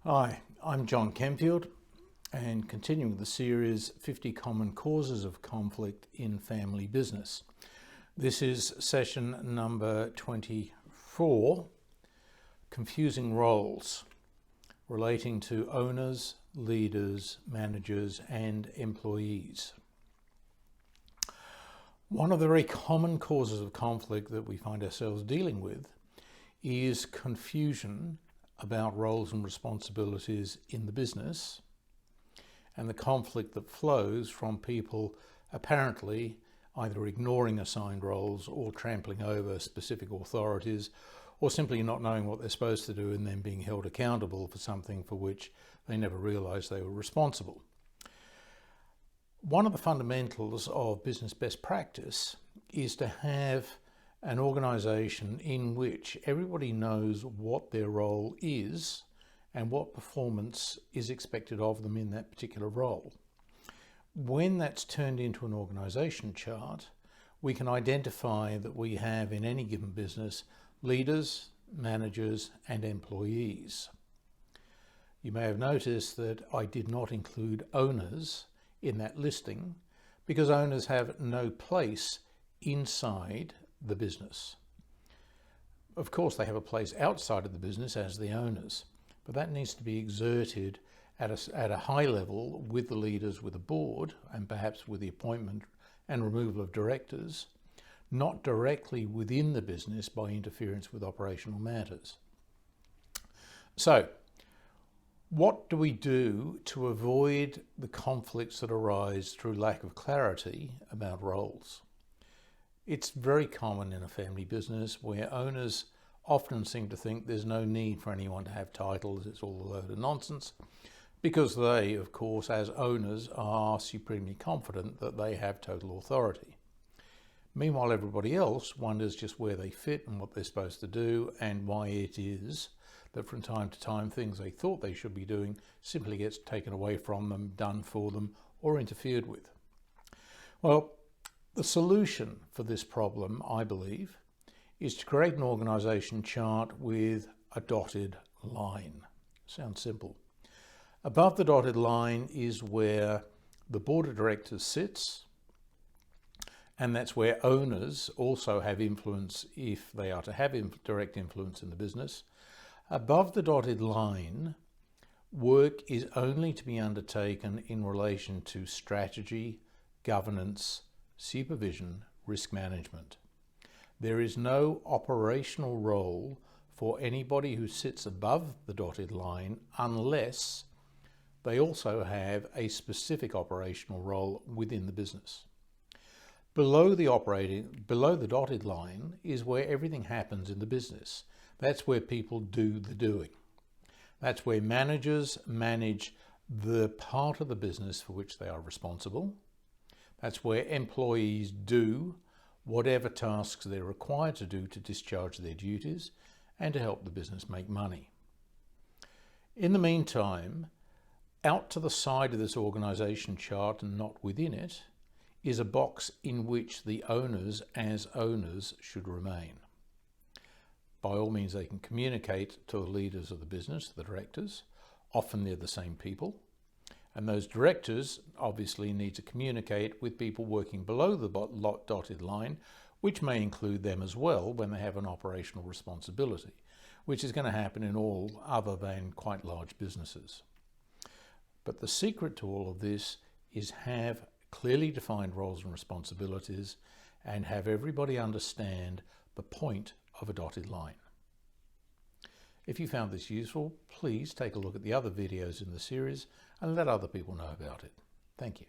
Hi, I'm John Kenfield, and continuing the series 50 Common Causes of Conflict in Family Business. This is session number 24, Confusing Roles, relating to owners, leaders, managers, and employees. One of the very common causes of conflict that we find ourselves dealing with is confusion about roles and responsibilities in the business, and the conflict that flows from people apparently either ignoring assigned roles or trampling over specific authorities, or simply not knowing what they're supposed to do and then being held accountable for something for which they never realized they were responsible. One of the fundamentals of business best practice is to have an organisation in which everybody knows what their role is and what performance is expected of them in that particular role. When that's turned into an organisation chart, we can identify that we have in any given business leaders, managers, and employees. You may have noticed that I did not include owners in that listing because owners have no place inside the business. Of course, they have a place outside of the business as the owners, but that needs to be exerted at a high level with the leaders, with the board, and perhaps with the appointment and removal of directors, not directly within the business by interference with operational matters. So, what do we do to avoid the conflicts that arise through lack of clarity about roles? It's very common in a family business where owners often seem to think there's no need for anyone to have titles, it's all a load of nonsense, because they, of course, as owners, are supremely confident that they have total authority. Meanwhile, everybody else wonders just where they fit and what they're supposed to do, and why it is that from time to time things they thought they should be doing simply gets taken away from them, done for them, or interfered with. Well, the solution for this problem, I believe, is to create an organisation chart with a dotted line. Sounds simple. Above the dotted line is where the board of directors sits, and that's where owners also have influence if they are to have direct influence in the business. Above the dotted line, work is only to be undertaken in relation to strategy, governance, supervision, risk management. There is no operational role for anybody who sits above the dotted line unless they also have a specific operational role within the business. Below the dotted line is where everything happens in the business. That's where people do the doing. That's where managers manage the part of the business for which they are responsible. That's where employees do whatever tasks they're required to do to discharge their duties and to help the business make money. In the meantime, out to the side of this organisation chart and not within it is a box in which the owners as owners should remain. By all means, they can communicate to the leaders of the business, the directors. Often they're the same people. And those directors obviously need to communicate with people working below the dotted line, which may include them as well when they have an operational responsibility, which is going to happen in all other than quite large businesses. But the secret to all of this is have clearly defined roles and responsibilities and have everybody understand the point of a dotted line. If you found this useful, please take a look at the other videos in the series and let other people know about it. Thank you.